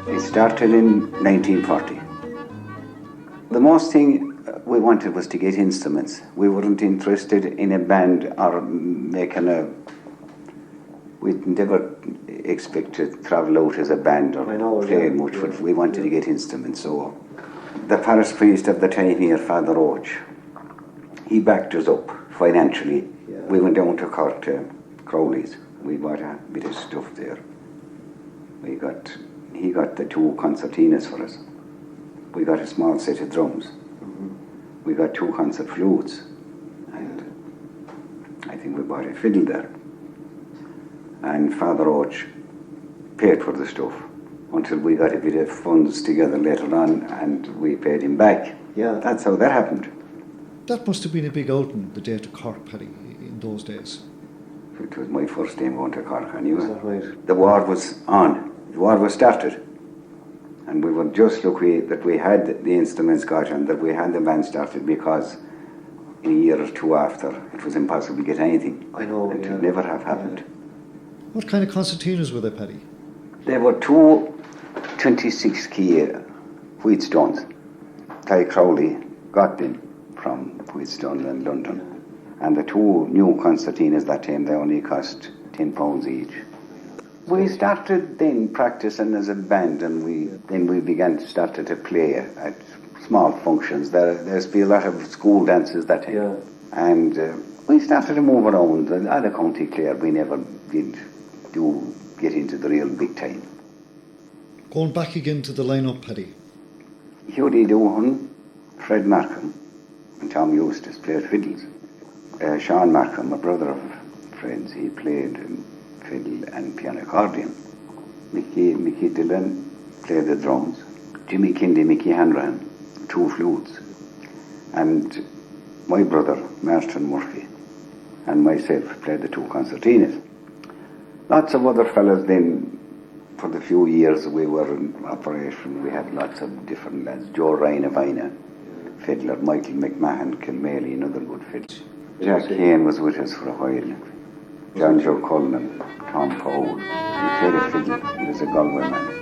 It started in 1940. The most thing we wanted was to get instruments. We weren't interested in a band or making a... We never expect to travel out as a band or play much, but we wanted to get instruments. So the parish priest of the time here, Father Roach, he backed us up financially. Yeah. We went down to Cork to Crowley's. We bought a bit of stuff there. He got the 2 concertinas for us. We got a small set of drums. We got 2 concert flutes, and I think we bought a fiddle there. And Father Roach paid for the stuff until we got a bit of funds together later on, and we paid him back. Yeah, that's how that happened. That must have been a big outing, the day to Cork, Paddy, in those days. It was my first time going to Cork, anyway. Is that right? The war was on. The war was started. And we were just lucky that we had the instruments got and that we had the band started, because in a year or 2 after, it was impossible to get anything. I know, It would never have happened. Yeah. What kind of concertinas were they, Paddy? There were 2 26-key Wheatstones. Ty Crowley got them from Wheatstone in London. And the 2 new concertinas that time, they only cost £10 each. We started then practicing as a band, and we began to start to play at small functions. There's been a lot of school dances that time. Yeah. And we started to move around. At the County Clare, we never did get into the real big time. Going back again to the line-up, Paddy. Hugh Doohan, Fred Markham, and Tom Eustace played fiddles. Sean Markham, a brother of Fred's, he played fiddle and piano accordion. Mickey Dillon played the drums. Jimmy Kindy, Mickey Hanrahan, 2 flutes. And my brother, Paddy Murphy, and myself played the 2 concertinas. Lots of other fellas then, for the few years we were in operation, we had lots of different lads. Joe Ryan of Ina, fiddler, Michael McMahon, Kilmaley, another good fiddler. Jack Kane was with us for a while. John Joe Cullen, Tom Powell. He played a fiddle. He was a Galway man.